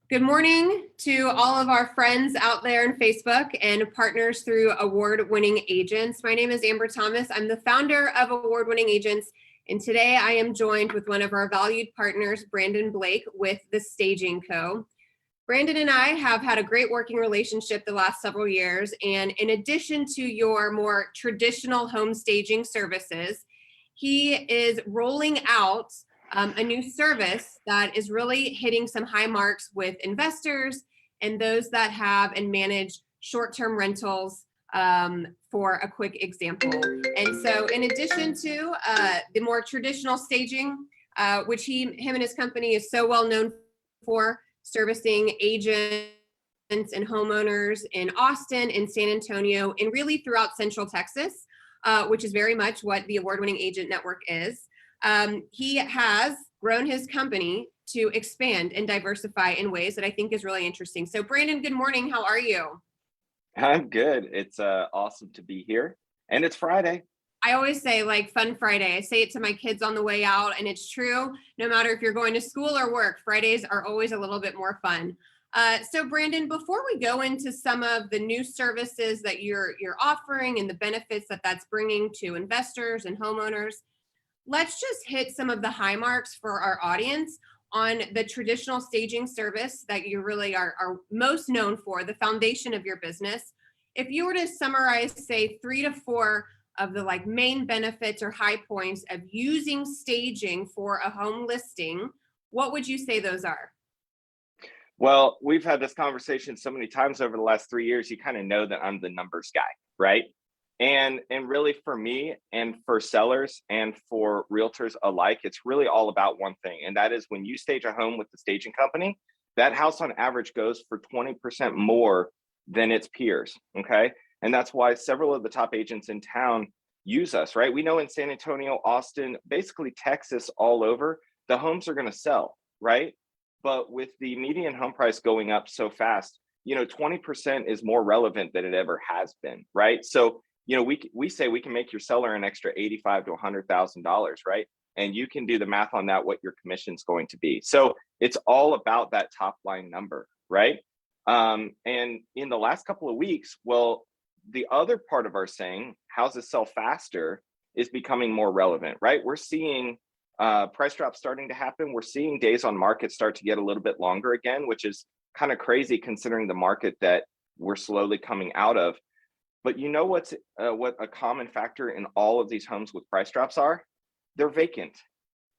Good morning to all of our friends out there in Facebook and partners through award-winning agents. My name is Amber Thomas. I'm the founder of Award-Winning Agents, and today I am joined with one of our valued partners, Brandon Blake with The Staging Co. Brandon and I have had a great working relationship the last several years, and in addition to your more traditional home staging services, he is rolling out a new service that is really hitting some high marks with investors and those that have and manage short-term rentals, for a quick example. And so in addition to the more traditional staging, which him and his company is so well known for, servicing agents and homeowners in Austin, in San Antonio, and really throughout Central Texas, which is very much what the award-winning agent network is. He has grown his company to expand and diversify in ways that I think is really interesting. So Brandon, good morning. How are you? I'm good. It's awesome to be here. And it's Friday. I always say like fun Friday. I say it to my kids on the way out, and it's true. No matter if you're going to school or work, Fridays are always a little bit more fun. So Brandon, before we go into some of the new services that you're offering and the benefits that that's bringing to investors and homeowners, let's just hit some of the high marks for our audience on the traditional staging service that you really are most known for, the foundation of your business. If you were to summarize, say, 3 to 4 of the like main benefits or high points of using staging for a home listing, what would you say those are? Well, we've had this conversation so many times over the last 3 years. You kind of know that I'm the numbers guy, right? And really for me and for sellers and for realtors alike, it's really all about one thing. And that is when you stage a home with the staging company, that house on average goes for 20% more than its peers. Okay. And that's why several of the top agents in town use us, right? We know in San Antonio, Austin, basically Texas, all over, the homes are going to sell, right? But with the median home price going up so fast, 20% is more relevant than it ever has been, right? So we say we can make your seller an extra $85,000 to $100,000, right? And you can do the math on that, what your commission's going to be. So it's all about that top line number, right? And in the last couple of weeks, well, the other part of our saying, houses sell faster, is becoming more relevant, right? We're seeing price drops starting to happen. We're seeing days on market start to get a little bit longer again, which is kind of crazy considering the market that we're slowly coming out of. But you know what a common factor in all of these homes with price drops are? They're vacant,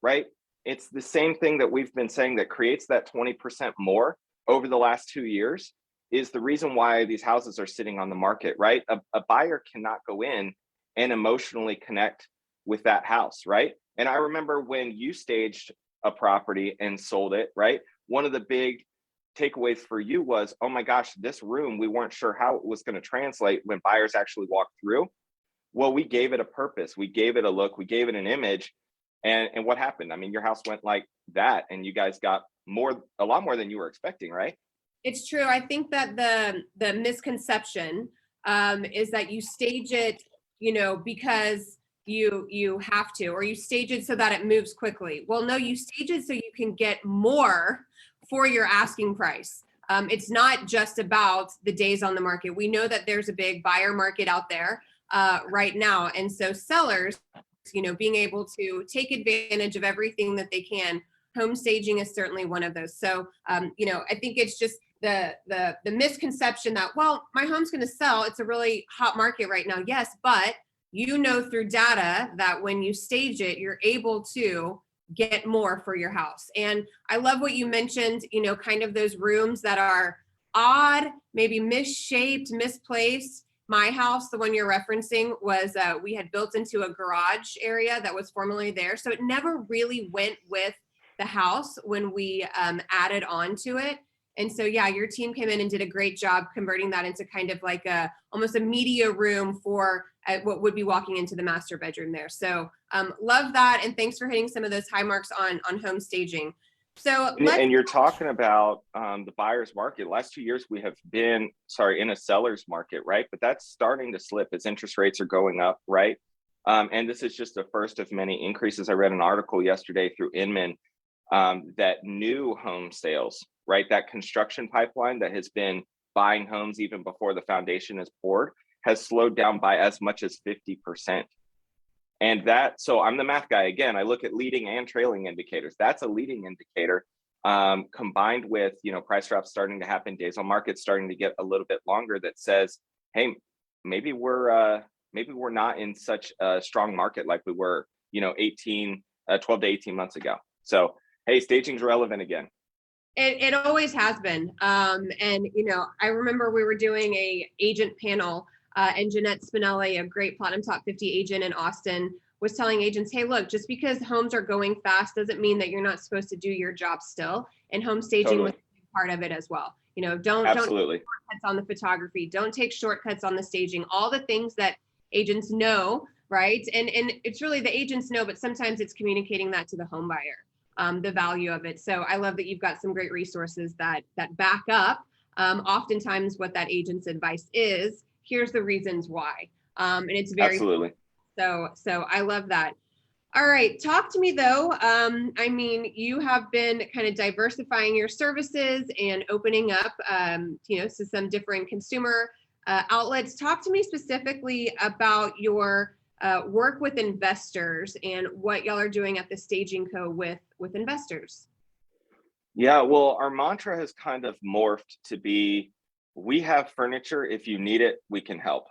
right? It's the same thing that we've been saying that creates that 20% more over the last 2 years is the reason why these houses are sitting on the market, right? A buyer cannot go in and emotionally connect with that house, right? And I remember when you staged a property and sold it, right? One of the big takeaways for you was, oh my gosh, this room, we weren't sure how it was going to translate when buyers actually walked through. Well, we gave it a purpose. We gave it a look. We gave it an image. And what happened? I mean, your house went like that and you guys got a lot more than you were expecting, right? It's true. I think that the misconception is that you stage it, because you have to, or you stage it so that it moves quickly. Well, no, you stage it so you can get more for your asking price. It's not just about the days on the market. We know that there's a big buyer market out there right now. And so sellers, being able to take advantage of everything that they can, home staging is certainly one of those. So, I think it's just the misconception that, well, my home's going to sell. It's a really hot market right now. Yes, but through data that when you stage it, you're able to get more for your house. And I love what you mentioned, kind of those rooms that are odd, maybe misshaped, misplaced. My house, the one you're referencing, was we had built into a garage area that was formerly there. So it never really went with the house when we added on to it. And so, yeah, your team came in and did a great job converting that into kind of like almost a media room for what would be walking into the master bedroom there. So love that. And thanks for hitting some of those high marks on home staging. So and you're talking about the buyer's market. Last 2 years, we have been, in a seller's market, right? But that's starting to slip as interest rates are going up, right? And this is just the first of many increases. I read an article yesterday through Inman that new home sales, right? That construction pipeline that has been buying homes even before the foundation is poured has slowed down by as much as 50%. And that, so I'm the math guy again. I look at leading and trailing indicators. That's a leading indicator, combined with, you know, price drops starting to happen, days on market starting to get a little bit longer. That says, hey, maybe we're not in such a strong market like we were, you know, 12 to 18 months ago. So hey, staging's relevant again. It always has been. And, you know, I remember we were doing a agent panel, and Jeanette Spinelli, a great Platinum Top 50 agent in Austin, was telling agents, hey, look, just because homes are going fast doesn't mean that you're not supposed to do your job still. And home staging was part of it as well. You know, don't take shortcuts on the photography, don't take shortcuts on the staging, all the things that agents know, right? And it's really the agents know, but sometimes it's communicating that to the home buyer, the value of it. So I love that you've got some great resources that back up oftentimes what that agent's advice is. Here's the reasons why. And it's very absolutely. So I love that. All right, talk to me though. I mean, you have been kind of diversifying your services and opening up, you know, to some different consumer outlets. Talk to me specifically about your work with investors and what y'all are doing at the Staging Co. with investors. Yeah, well, our mantra has kind of morphed to be, we have furniture. If you need it, we can help.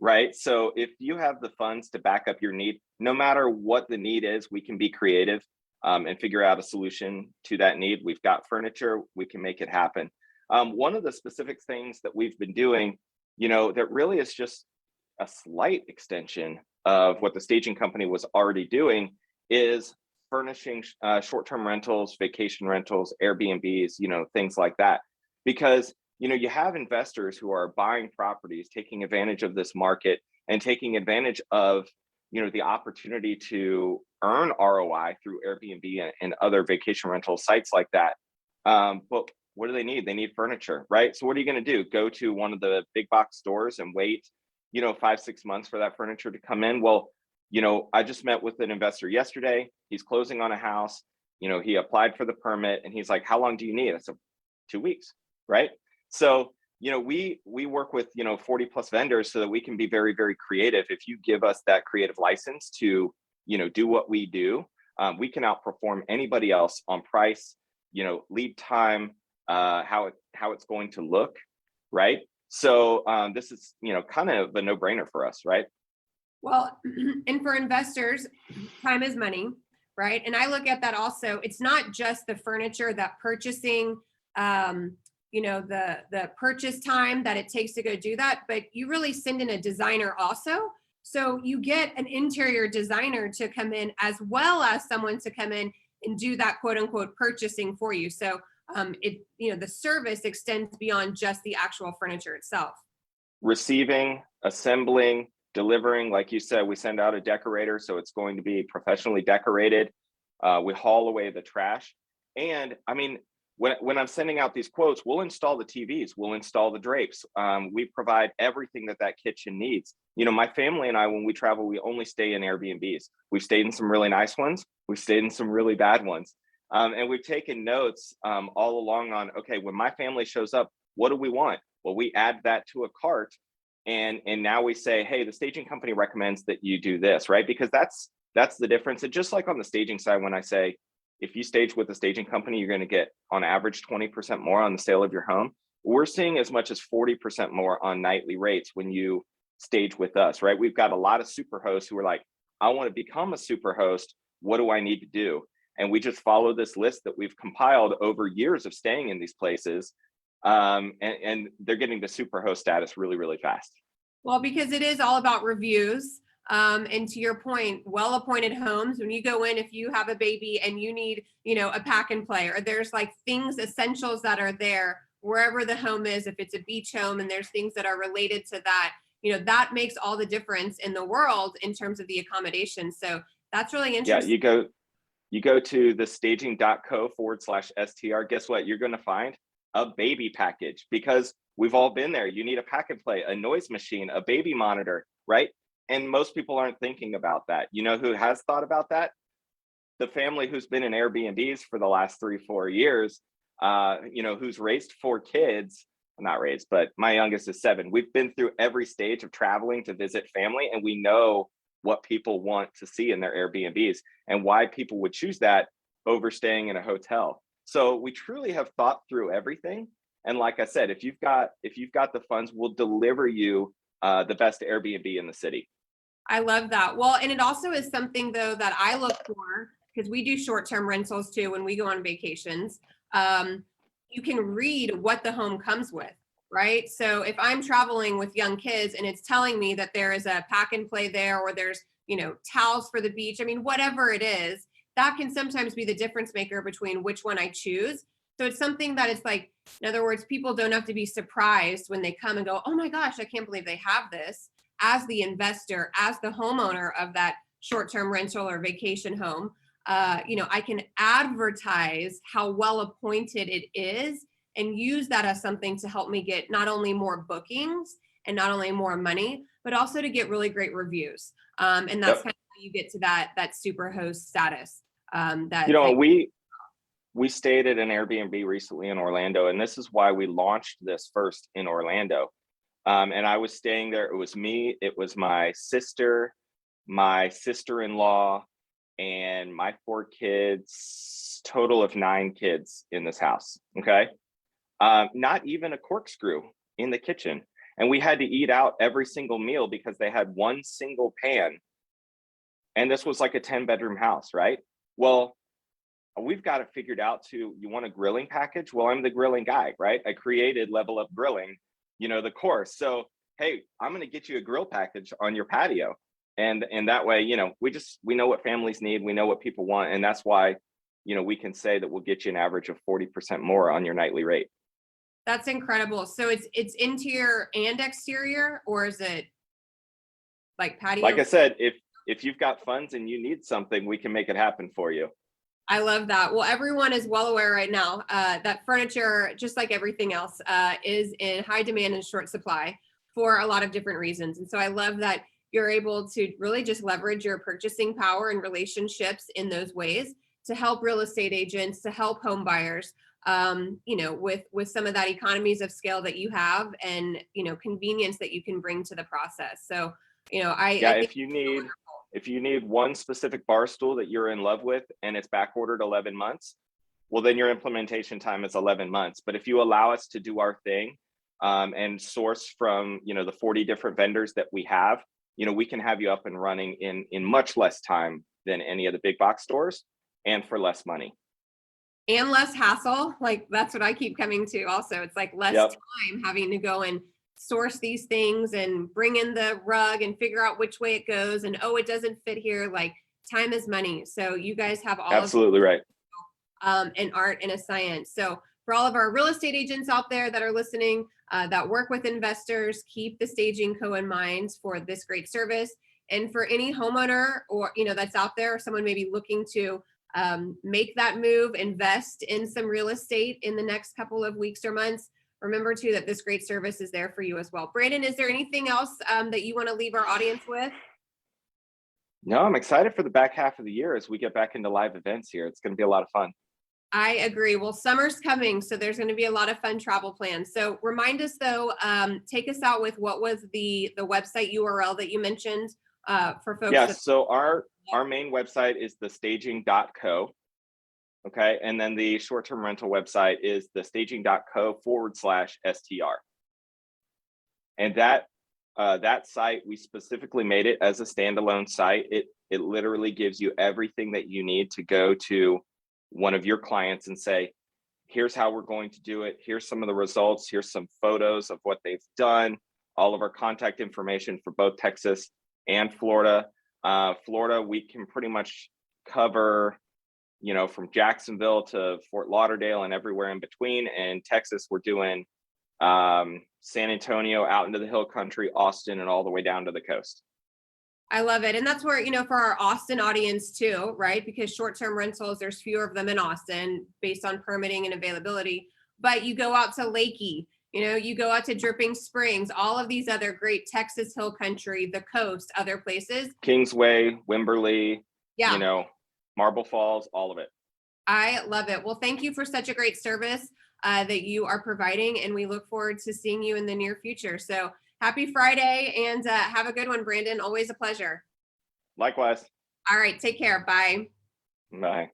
Right. So if you have the funds to back up your need, no matter what the need is, we can be creative and figure out a solution to that need. We've got furniture, we can make it happen. One of the specific things that we've been doing, you know, that really is just a slight extension of what the staging company was already doing is furnishing short-term rentals, vacation rentals, Airbnbs, you know, things like that. Because you know, you have investors who are buying properties, taking advantage of this market and taking advantage of, you know, the opportunity to earn ROI through Airbnb and other vacation rental sites like that. But what do they need? They need furniture, right? So what are you going to do? Go to one of the big box stores and wait, you know, 5-6 months for that furniture to come in? Well, you know, I just met with an investor yesterday. He's closing on a house. You know, he applied for the permit and he's like, how long do you need? I said, 2 weeks, right? So, you know, we work with, you know, 40 plus vendors so that we can be very, very creative. If you give us that creative license to, you know, do what we do, we can outperform anybody else on price, you know, lead time, how it's going to look, right? So this is, you know, kind of a no-brainer for us, right? Well, and for investors, time is money, right? And I look at that also. It's not just the furniture, that purchasing, you know, the purchase time that it takes to go do that, but you really send in a designer also. So you get an interior designer to come in as well as someone to come in and do that quote unquote purchasing for you. So it, you know, the service extends beyond just the actual furniture itself. Receiving, assembling, delivering, like you said, we send out a decorator, so it's going to be professionally decorated. We haul away the trash. And I mean, when I'm sending out these quotes, we'll install the TVs, we'll install the drapes. We provide everything that kitchen needs. You know, my family and I, when we travel, we only stay in Airbnbs. We've stayed in some really nice ones. We've stayed in some really bad ones. And we've taken notes all along on, okay, when my family shows up, what do we want? Well, we add that to a cart. And now we say, hey, the staging company recommends that you do this, right? Because that's the difference. And just like on the staging side, when I say, if you stage with a staging company, you're going to get on average 20% more on the sale of your home. We're seeing as much as 40% more on nightly rates when you stage with us, right? We've got a lot of super hosts who are like, I want to become a super host. What do I need to do? And we just follow this list that we've compiled over years of staying in these places. And they're getting the super host status really, really fast. Well, because it is all about reviews. And to your point, well-appointed homes, when you go in, if you have a baby and you need, you know, a pack and play, or there's like things, essentials that are there wherever the home is, if it's a beach home and there's things that are related to that, you know, that makes all the difference in the world in terms of the accommodation. So that's really interesting. Yeah, you go to the staging.co/STR. Guess what? You're going to find a baby package, because we've all been there. You need a pack and play, a noise machine, a baby monitor, right? And most people aren't thinking about that. You know who has thought about that? the family who's been in Airbnbs for the last 3-4 years, who's raised 4 kids. Not raised, but my youngest is 7. We've been through every stage of traveling to visit family, and we know what people want to see in their Airbnbs and why people would choose that over staying in a hotel. So we truly have thought through everything. And like I said, if you've got the funds, we'll deliver you the best Airbnb in the city. I love that. Well, and it also is something though that I look for, because we do short-term rentals too when we go on vacations. You can read what the home comes with, right? So if I'm traveling with young kids and it's telling me that there is a pack and play there, or there's, towels for the beach, I mean, whatever it is, that can sometimes be the difference maker between which one I choose. So it's something that it's like, in other words, people don't have to be surprised when they come and go, oh my gosh, I can't believe they have this. As the investor, as the homeowner of that short-term rental or vacation home, I can advertise how well appointed it is and use that as something to help me get not only more bookings and not only more money, but also to get really great reviews. And that's kind of how you get to that super host status. We stayed at an Airbnb recently in Orlando, and this is why we launched this first in Orlando. And I was staying there. It was me, it was my sister, my sister-in-law, and my 4 kids, total of 9 kids in this house. Okay. Not even a corkscrew in the kitchen. And we had to eat out every single meal because they had one single pan. And this was like a 10-bedroom house, right? Well, we've got it figured out you want a grilling package? Well, I'm the grilling guy, right? I created Level Up Grilling, the course. So, hey, I'm going to get you a grill package on your patio. And that way, we know what families need. We know what people want. And that's why, we can say that we'll get you an average of 40% more on your nightly rate. That's incredible. So it's interior and exterior, or is it like patio? Like I said, if you've got funds and you need something, we can make it happen for you. I love that. Well, everyone is well aware right now that furniture, just like everything else, is in high demand and short supply for a lot of different reasons. And so I love that you're able to really just leverage your purchasing power and relationships in those ways to help real estate agents, to help home buyers, with some of that economies of scale that you have and, convenience that you can bring to the process. So, I think if you need one specific bar stool that you're in love with and it's back ordered 11 months, well, then your implementation time is 11 months. But if you allow us to do our thing and source from, the 40 different vendors that we have, we can have you up and running in much less time than any of the big box stores and for less money. And less hassle. Like that's what I keep coming to also. It's like less time having to go and source these things and bring in the rug and figure out which way it goes. And, it doesn't fit here. Like time is money. So you guys have all absolutely right. An art and a science. So for all of our real estate agents out there that are listening, that work with investors, keep the Staging Co. in mind for this great service. And for any homeowner or, that's out there, or someone maybe looking to make that move, invest in some real estate in the next couple of weeks or months, remember too that this great service is there for you as well. Brandon, is there anything else that you want to leave our audience with? No, I'm excited for the back half of the year as we get back into live events here. It's going to be a lot of fun. I agree. Well, summer's coming, so there's going to be a lot of fun travel plans. So remind us though, take us out with what was the website URL that you mentioned for folks. Yes, so our main website is thestaging.co. Okay, and then the short-term rental website is thestaging.co/STR. And that site, we specifically made it as a standalone site. It literally gives you everything that you need to go to one of your clients and say, here's how we're going to do it. Here's some of the results. Here's some photos of what they've done. All of our contact information for both Texas and Florida. Florida, we can pretty much cover, from Jacksonville to Fort Lauderdale and everywhere in between. And Texas, we're doing San Antonio out into the hill country, Austin, and all the way down to the coast. I love it. And that's where, for our Austin audience too, right? Because short-term rentals, there's fewer of them in Austin based on permitting and availability. But you go out to Lakey, you go out to Dripping Springs, all of these other great Texas hill country, the coast, other places. Kingsway, Wimberley, Marble Falls, all of it. I love it. Well, thank you for such a great service that you are providing, and we look forward to seeing you in the near future. So happy Friday, and have a good one, Brandon. Always a pleasure. Likewise. All right, take care. Bye. Bye.